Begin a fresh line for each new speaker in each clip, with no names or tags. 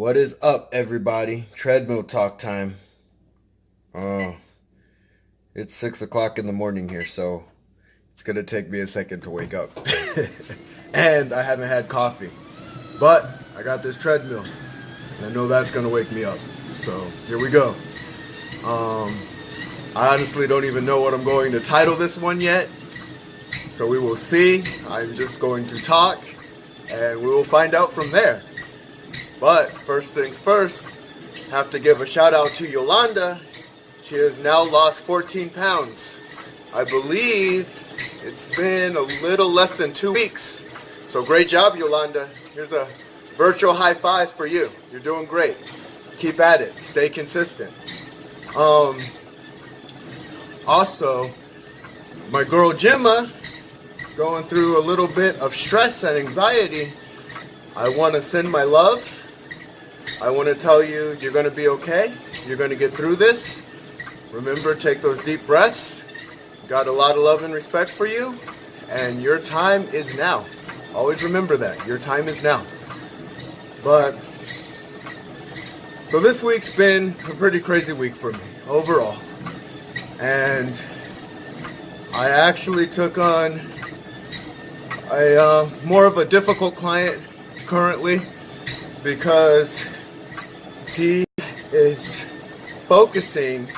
What is up, everybody? Treadmill talk time. Oh, it's 6 o'clock in the morning here, so it's gonna take me a second to wake up. And I haven't had coffee. But I got this treadmill, and I know that's gonna wake me up. So here we go. I honestly don't even know what I'm going to title this one yet. So we will see. I'm just going to talk, and we will find out from there. But first things first, have to give a shout out to Yolanda. She has now lost 14 pounds. I believe it's been a little less than 2 weeks. So great job, Yolanda. Here's a virtual high five for you. You're doing great. Keep at it. Stay consistent. Also, my girl Gemma, going through a little bit of stress and anxiety. I want to send my love. I want to tell you, you're going to be okay. You're going to get through this. Remember, take those deep breaths. Got a lot of love and respect for you. And your time is now. Always remember that. Your time is now. But, so this week's been a pretty crazy week for me, overall. And I actually took on a more of a difficult client currently because he is focusing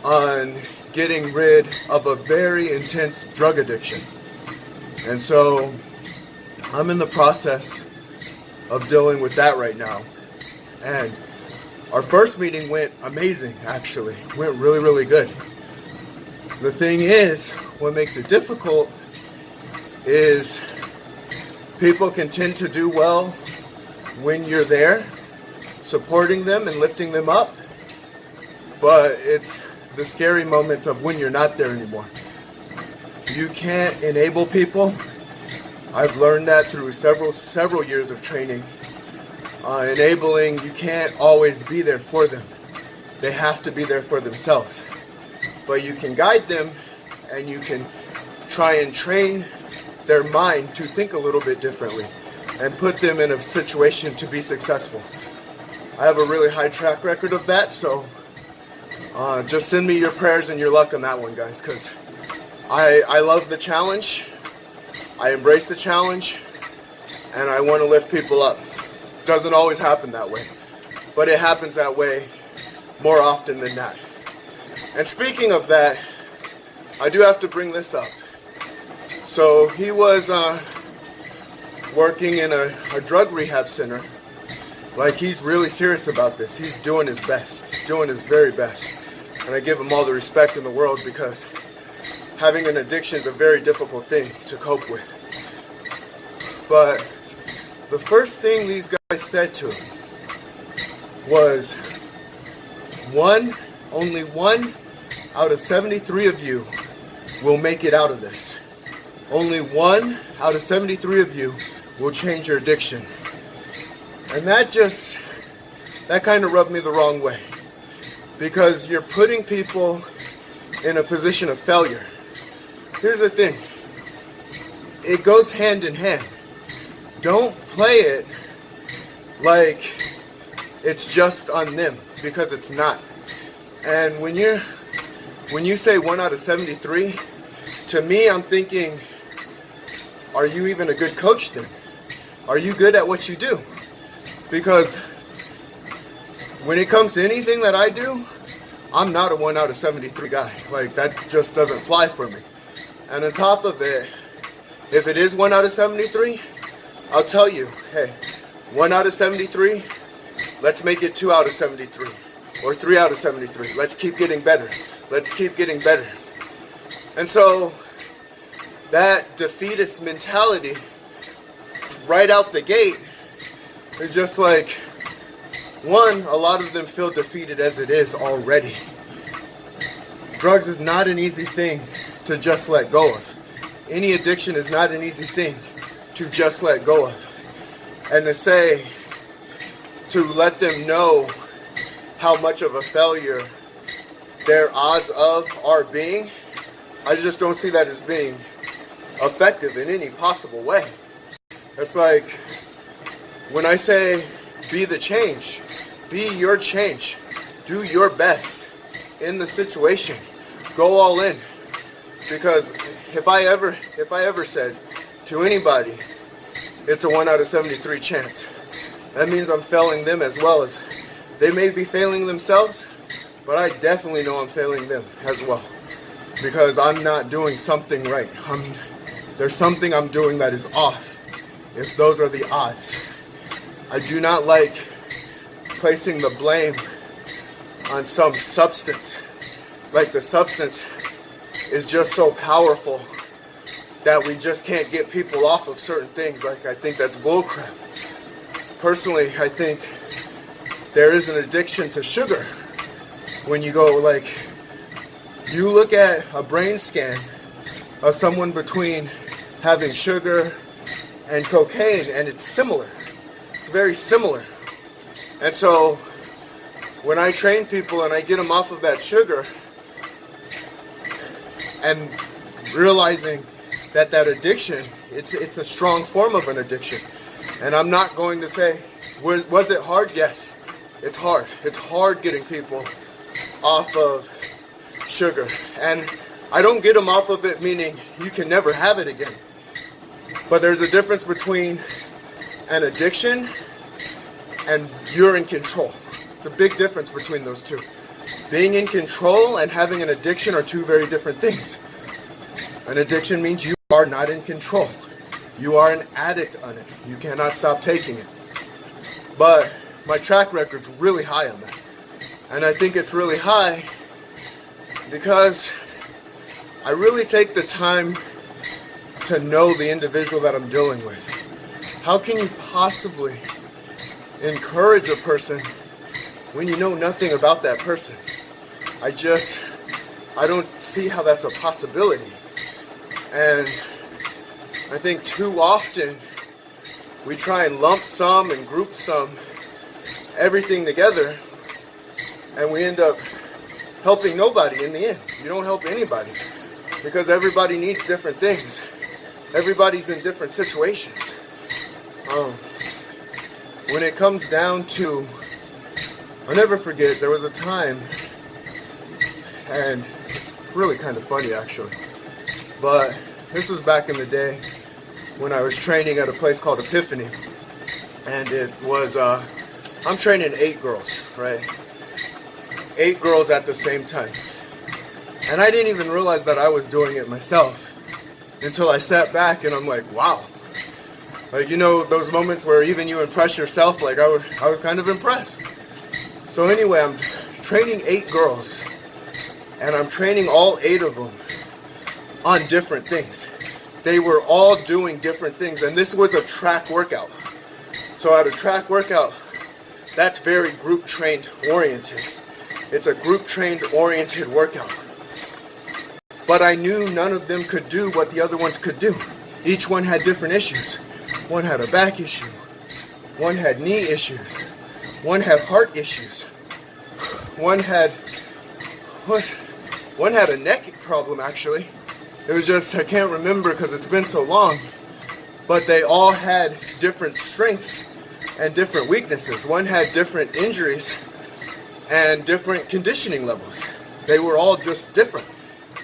on getting rid of a very intense drug addiction. And so I'm in the process of dealing with that right now. And our first meeting went amazing, actually. Went really, really good. The thing is, what makes it difficult is people can tend to do well when you're there, supporting them and lifting them up, but it's the scary moments of when you're not there anymore. You can't enable people. I've learned that through several years of training. Enabling, you can't always be there for them. They have to be there for themselves. But you can guide them, and you can try and train their mind to think a little bit differently and put them in a situation to be successful. I have a really high track record of that, so just send me your prayers and your luck on that one, guys, because I love the challenge. I embrace the challenge, and I want to lift people up. Doesn't always happen that way, but it happens that way more often than not. And speaking of that, I do have to bring this up. So he was working in a drug rehab center. Like, he's really serious about this. He's doing his best, doing his very best. And I give him all the respect in the world because having an addiction is a very difficult thing to cope with. But the first thing these guys said to him was, only one out of 73 of you will make it out of this. Only 1 out of 73 of you will change your addiction. And that kind of rubbed me the wrong way. Because you're putting people in a position of failure. Here's the thing. It goes hand in hand. Don't play it like it's just on them, because it's not. And when you say 1 out of 73, to me, I'm thinking, are you even a good coach then? Are you good at what you do? Because when it comes to anything that I do, I'm not a 1 out of 73 guy. Like, that just doesn't fly for me. And on top of it, if it is 1 out of 73, I'll tell you, hey, 1 out of 73, let's make it 2 out of 73. Or 3 out of 73. Let's keep getting better. Let's keep getting better. And so, that defeatist mentality, right out the gate, is just like, one, a lot of them feel defeated as it is already. Drugs is not an easy thing to just let go of. Any addiction is not an easy thing to just let go of. And to let them know how much of a failure their odds of are being, I just don't see that as being effective in any possible way. It's like, when I say be the change. Be your change. Do your best in the situation. Go all in. Because if I ever said to anybody, it's a 1 out of 73 chance, that means I'm failing them as well as they may be failing themselves, but I definitely know I'm failing them as well. Because I'm not doing something right. There's something I'm doing that is off, if those are the odds. I do not like placing the blame on some substance. Like the substance is just so powerful that we just can't get people off of certain things. Like, I think that's bullcrap. Personally, I think there is an addiction to sugar. When you go, like, you look at a brain scan of someone between having sugar and cocaine, and it's similar. It's very similar. And so when I train people and I get them off of that sugar, and realizing that addiction, it's a strong form of an addiction. And I'm not going to say, was it hard? Yes, it's hard. It's hard getting people off of sugar. And I don't get them off of it meaning you can never have it again. But there's a difference between an addiction and you're in control. It's a big difference between those two. Being in control and having an addiction are two very different things. An addiction means you are not in control. You are an addict on it. You cannot stop taking it. But my track record's really high on that. And I think it's really high because I really take the time to know the individual that I'm dealing with. How can you possibly encourage a person when you know nothing about that person? I don't see how that's a possibility. And I think too often we try and lump some and group some, everything together, and we end up helping nobody in the end. You don't help anybody because everybody needs different things. Everybody's in different situations. When it comes down to, I'll never forget, there was a time, and it's really kind of funny actually, but this was back in the day when I was training at a place called Epiphany, and it was, I'm training 8 girls, right? 8 girls at the same time. And I didn't even realize that I was doing it myself until I sat back and I'm like, wow. Like, you know, those moments where even you impress yourself, like I was kind of impressed. So anyway, I'm training 8 girls, and I'm training all 8 of them on different things. They were all doing different things, and this was a track workout. So at a track workout, that's very group trained oriented. It's a group trained oriented workout. But I knew none of them could do what the other ones could do. Each one had different issues. One had a back issue. One had knee issues. One had heart issues. One had a neck problem actually. It was just, I can't remember because it's been so long. But they all had different strengths and different weaknesses. One had different injuries and different conditioning levels. They were all just different.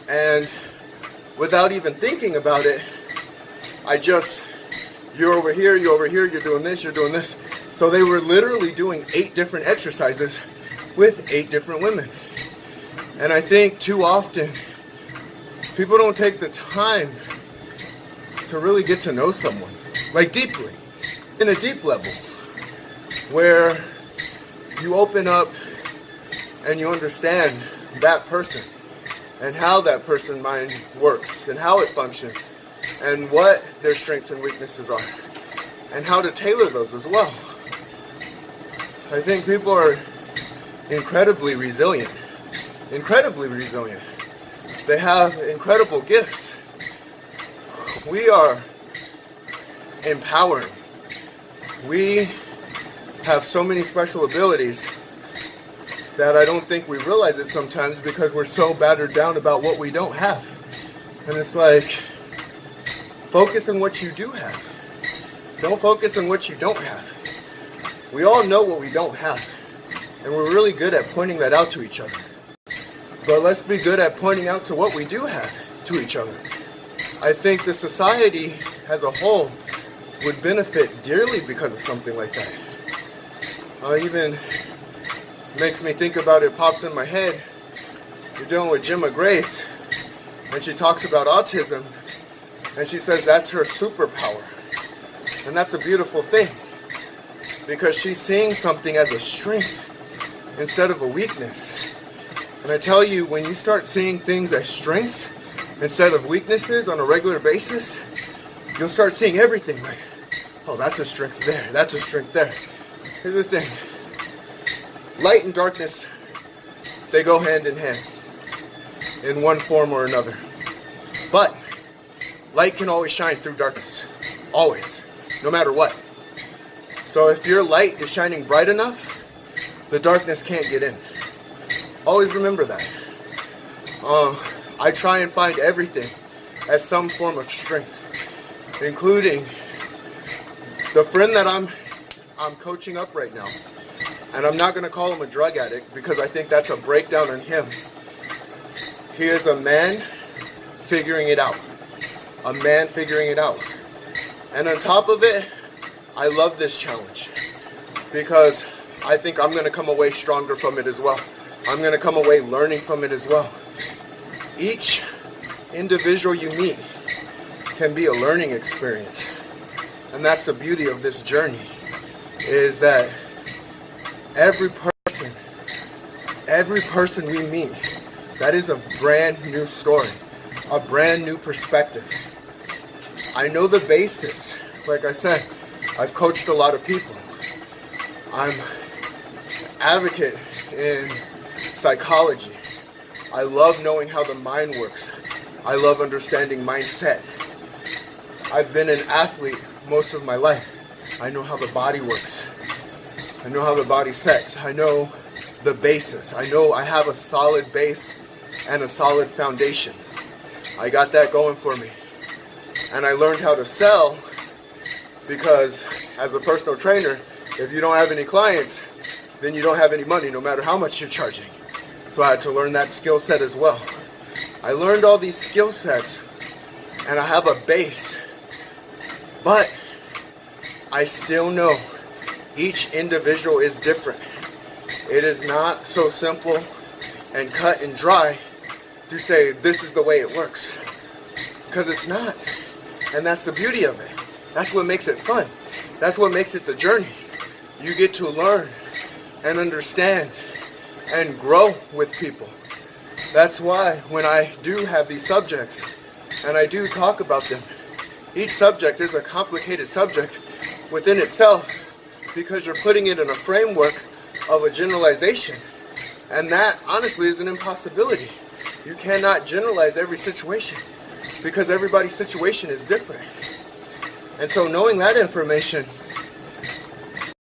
And without even thinking about it, you're over here, you're doing this, you're doing this. So they were literally doing 8 different exercises with 8 different women. And I think too often, people don't take the time to really get to know someone, like deeply, in a deep level, where you open up and you understand that person and how that person's mind works and how it functions and what their strengths and weaknesses are and how to tailor those as well. I think people are incredibly resilient. They have incredible gifts. We are empowering. We have so many special abilities that I don't think we realize it sometimes because we're so battered down about what we don't have. And it's like, focus on what you do have. Don't focus on what you don't have. We all know what we don't have, and we're really good at pointing that out to each other. But let's be good at pointing out to what we do have to each other. I think the society as a whole would benefit dearly because of something like that. Even makes me think about it, pops in my head. You're dealing with Gemma Grace, and she talks about autism, and she says that's her superpower. And that's a beautiful thing, because she's seeing something as a strength instead of a weakness. And I tell you, when you start seeing things as strengths instead of weaknesses on a regular basis, you'll start seeing everything like, oh, that's a strength there, that's a strength there. Here's the thing. Light and darkness, they go hand in hand in one form or another. But light can always shine through darkness. Always. No matter what. So if your light is shining bright enough, the darkness can't get in. Always remember that. I try and find everything as some form of strength, including the friend that I'm coaching up right now. And I'm not going to call him a drug addict because I think that's a breakdown on him. He is a man figuring it out. A man figuring it out. And on top of it, I love this challenge because I think I'm going to come away stronger from it as well. I'm going to come away learning from it as well. Each individual you meet can be a learning experience. And that's the beauty of this journey, is that every person we meet, that is a brand new story, a brand new perspective. I know the basis. Like I said, I've coached a lot of people. I'm an advocate in psychology. I love knowing how the mind works. I love understanding mindset. I've been an athlete most of my life. I know how the body works. I know how the body sets. I know the basis. I know I have a solid base and a solid foundation. I got that going for me. And I learned how to sell because as a personal trainer, if you don't have any clients, then you don't have any money no matter how much you're charging. So I had to learn that skill set as well. I learned all these skill sets and I have a base, but I still know each individual is different. It is not so simple and cut and dry to say this is the way it works, because it's not. And that's the beauty of it. That's what makes it fun. That's what makes it the journey. You get to learn and understand and grow with people. That's why when I do have these subjects and I do talk about them, each subject is a complicated subject within itself, because you're putting it in a framework of a generalization. And that honestly is an impossibility. You cannot generalize every situation because everybody's situation is different. And so knowing that information,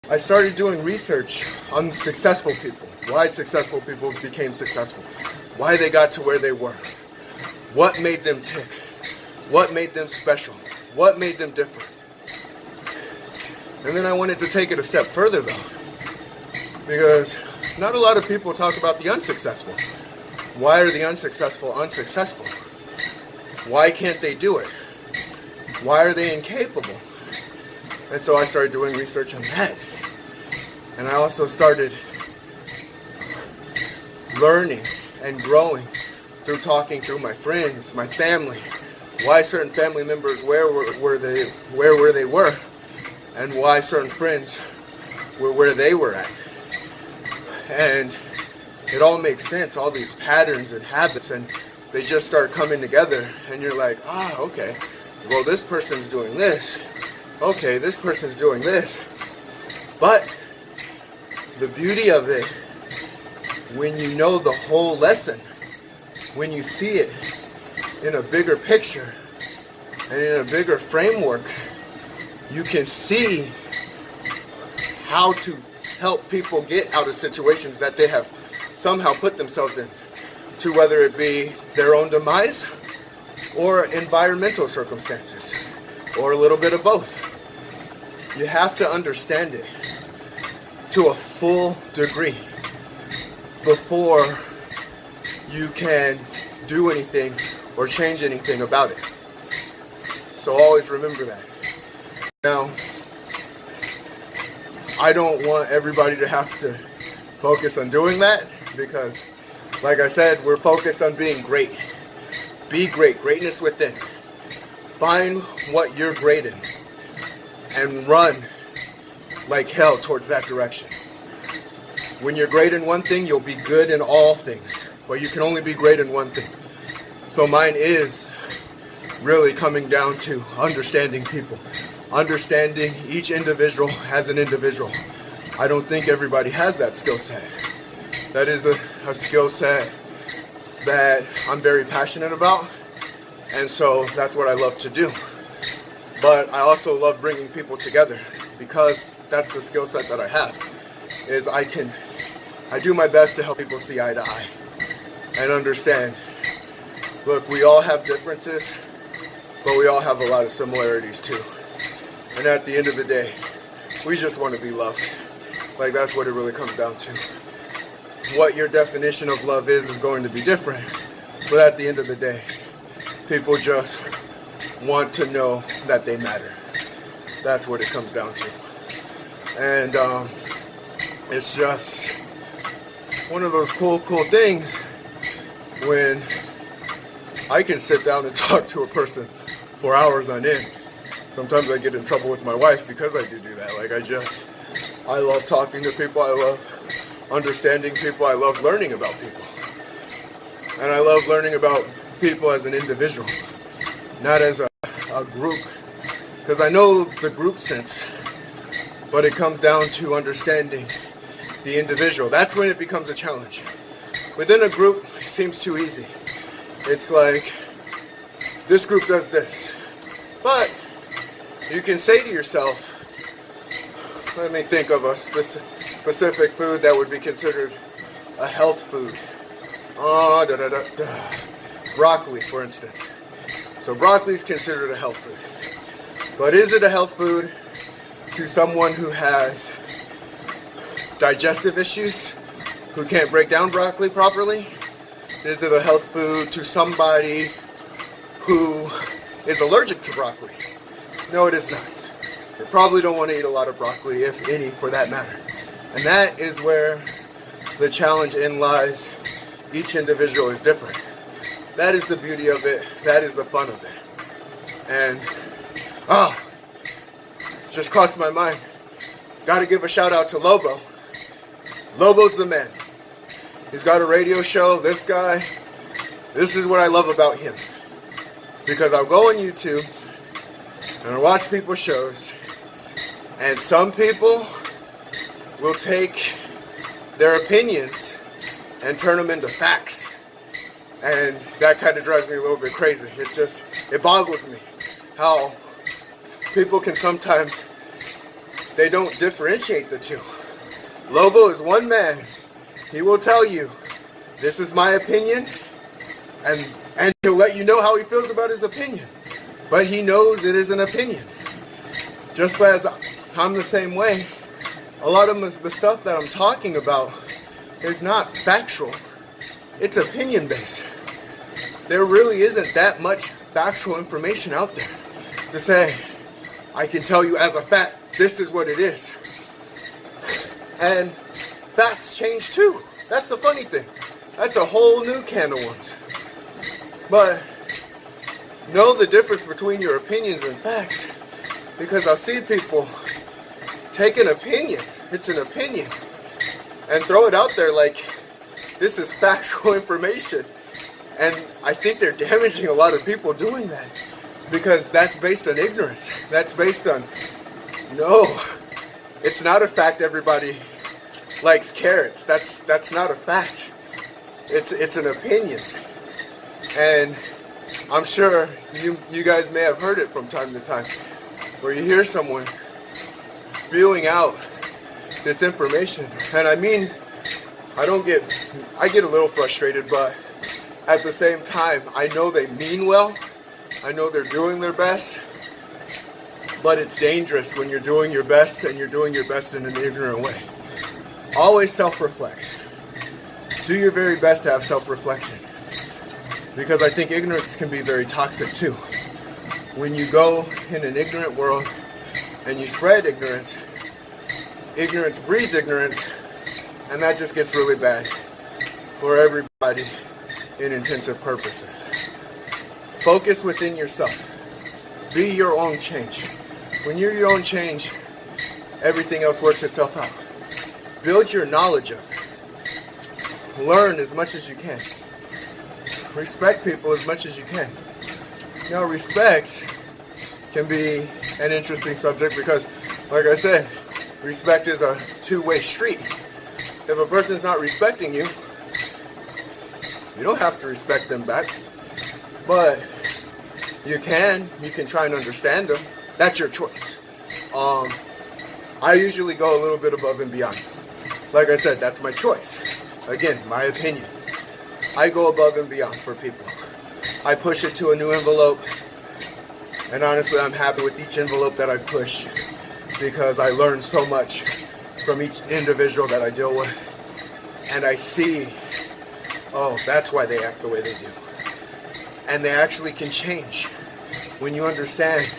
I started doing research on successful people. Why successful people became successful. Why they got to where they were. What made them tick. What made them special. What made them different. And then I wanted to take it a step further though, because not a lot of people talk about the unsuccessful. Why are the unsuccessful unsuccessful? Why can't they do it? Why are they incapable? And so I started doing research on that. And I also started learning and growing through talking through my friends, my family, why certain family members where were they were, and why certain friends were where they were at. And it all makes sense, all these patterns and habits, and they just start coming together, and you're like, okay, well, this person's doing this. Okay, this person's doing this. But the beauty of it, when you know the whole lesson, when you see it in a bigger picture and in a bigger framework, you can see how to help people get out of situations that they have somehow put themselves in, to whether it be their own demise or environmental circumstances, or a little bit of both. You have to understand it. to a full degree before you can do anything or change anything about it. So always remember that. Now, I don't want everybody to have to focus on doing that because, like I said, we're focused on being great. Be great, greatness within. Find what you're great in and run like hell towards that direction. When you're great in one thing, you'll be good in all things, but you can only be great in one thing. So mine is really coming down to understanding people, understanding each individual as an individual. I don't think everybody has that skill set. That is a skill set that I'm very passionate about, and so that's what I love to do. But I also love bringing people together because that's the skill set that I have, is I do my best to help people see eye to eye and understand, look, we all have differences, but we all have a lot of similarities too. And at the end of the day, we just want to be loved. Like, that's what it really comes down to. What your definition of love is going to be different, but at the end of the day, people just want to know that they matter. That's what it comes down to. And it's just one of those cool things when I can sit down and talk to a person for hours on end. Sometimes I get in trouble with my wife because I do that. Like, I love talking to people. I love understanding people. I love learning about people. And I love learning about people as an individual, not as a group. Because I know the group sense, but it comes down to understanding the individual. That's when it becomes a challenge. Within a group, it seems too easy. It's like, this group does this. But you can say to yourself, let me think of a specific food that would be considered a health food. Broccoli, for instance. So broccoli is considered a health food. But is it a health food to someone who has digestive issues, who can't break down broccoli properly? Is it a health food to somebody who is allergic to broccoli? No, it is not. They probably don't want to eat a lot of broccoli, if any, for that matter. And that is where the challenge in lies. Each individual is different. That is the beauty of it. That is the fun of it. And, just crossed my mind. Got to give a shout out to Lobo. Lobo's the man. He's got a radio show. This guy, this is what I love about him. Because I'll go on YouTube and I watch people's shows, and some people will take their opinions and turn them into facts. And that kind of drives me a little bit crazy. It boggles me how people can sometimes, they don't differentiate the two. Lobo is one man. He will tell you, this is my opinion, and he'll let you know how he feels about his opinion. But he knows it is an opinion. Just as I'm the same way, a lot of the stuff that I'm talking about is not factual. It's opinion based. There really isn't that much factual information out there to say, I can tell you as a fact, this is what it is. And facts change too. That's the funny thing. That's a whole new can of worms. But know the difference between your opinions and facts, because I've seen people take an opinion, it's an opinion, and throw it out there like this is factual information. And I think they're damaging a lot of people doing that, because that's based on ignorance. That's based on, no, it's not a fact everybody likes carrots. That's not a fact. It's an opinion. And I'm sure you guys may have heard it from time to time, where you hear someone spewing out this information. And I mean, I get a little frustrated, but at the same time, I know they mean well. I know they're doing their best, but it's dangerous when you're doing your best and you're doing your best in an ignorant way. Always self-reflect. Do your very best to have self-reflection. Because I think ignorance can be very toxic too. When you go in an ignorant world and you spread ignorance, ignorance breeds ignorance, and that just gets really bad for everybody in intensive purposes. Focus within yourself. Be your own change. When you're your own change, everything else works itself out. Build your knowledge up. Learn as much as you can. Respect people as much as you can. Now, respect can be an interesting subject because, like I said, respect is a two-way street. If a person's not respecting you, you don't have to respect them back. But you can try and understand them. That's your choice. I usually go a little bit above and beyond. Like I said, that's my choice. Again, my opinion. I go above and beyond for people. I push it to a new envelope. And honestly, I'm happy with each envelope that I've pushed because I learn so much from each individual that I deal with. And I see, oh, that's why they act the way they do. And they actually can change. When you understand,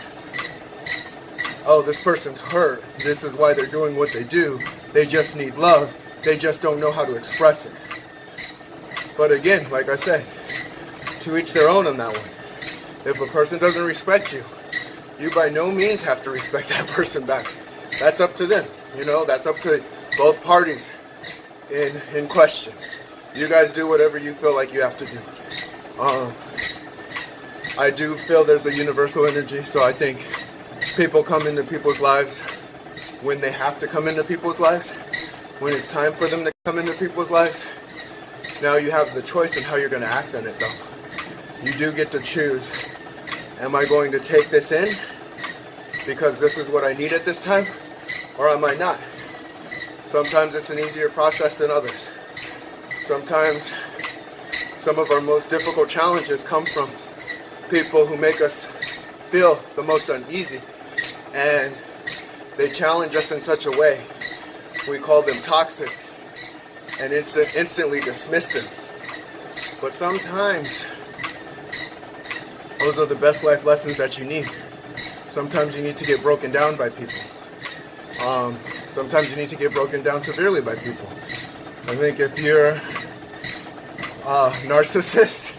oh, this person's hurt. This is why they're doing what they do. They just need love. They just don't know how to express it. But again, like I said, to each their own on that one. If a person doesn't respect you, you by no means have to respect that person back. That's up to them. You know, that's up to both parties in question. You guys do whatever you feel like you have to do. I do feel there's a universal energy, so I think people come into people's lives when they have to come into people's lives, when it's time for them to come into people's lives. Now you have the choice in how you're going to act on it, though. You do get to choose, am I going to take this in because this is what I need at this time, or am I not? Sometimes it's an easier process than others. Sometimes some of our most difficult challenges come from people who make us feel the most uneasy, and they challenge us in such a way, we call them toxic, and instantly dismiss them. But sometimes those are the best life lessons that you need. Sometimes you need to get broken down by people. Sometimes you need to get broken down severely by people. I think if you're a narcissist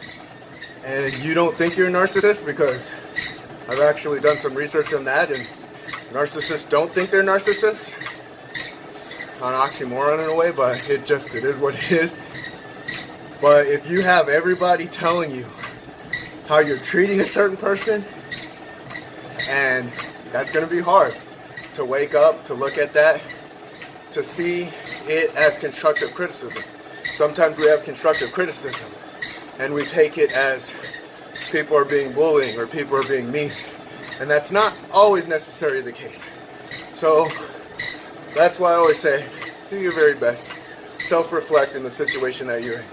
and you don't think you're a narcissist, because I've actually done some research on that, and narcissists don't think they're narcissists. It's an oxymoron in a way, but it is what it is. But if you have everybody telling you how you're treating a certain person, and that's going to be hard to wake up, to look at that, to see it as constructive criticism. Sometimes we have constructive criticism and we take it as people are being bullying or people are being mean, and that's not always necessarily the case. So that's why I always say, do your very best. Self-reflect in the situation that you're in.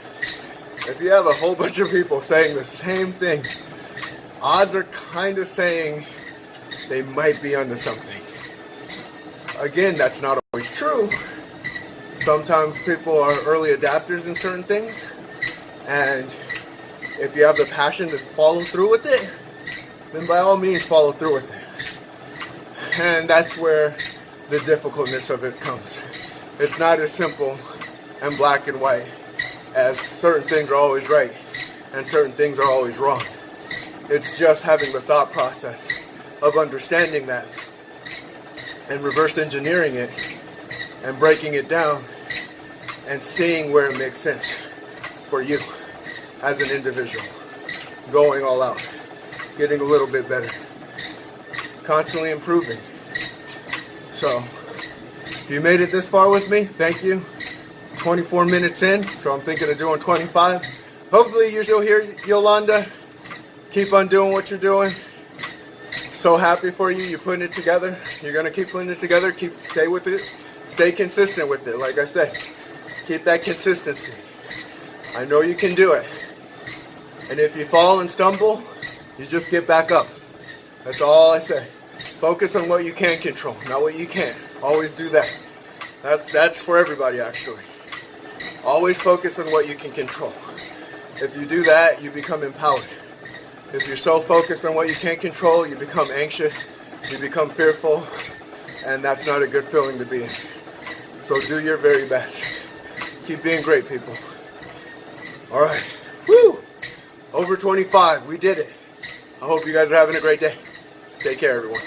If you have a whole bunch of people saying the same thing, odds are kind of saying they might be onto something. Again, that's not always true. Sometimes people are early adapters in certain things, and if you have the passion to follow through with it, then by all means follow through with it. And that's where the difficultness of it comes. It's not as simple and black and white as certain things are always right and certain things are always wrong. It's just having the thought process of understanding that and reverse engineering it and breaking it down and seeing where it makes sense for you as an individual. Going all out, getting a little bit better, constantly improving. So if you made it this far with me, thank you. 24 minutes in, so I'm thinking of doing 25. Hopefully you're still here, Yolanda. Keep on doing what you're doing. So happy for you. You're putting it together. You're going to keep putting it together. Stay with it. Stay consistent with it. Like I said, keep that consistency. I know you can do it. And if you fall and stumble, you just get back up. That's all I say. Focus on what you can control, not what you can't. Always do that. That's for everybody, actually. Always focus on what you can control. If you do that, you become empowered. If you're so focused on what you can't control, you become anxious, you become fearful, and that's not a good feeling to be in. So do your very best. Keep being great, people. All right. Woo! Over 25. We did it. I hope you guys are having a great day. Take care, everyone.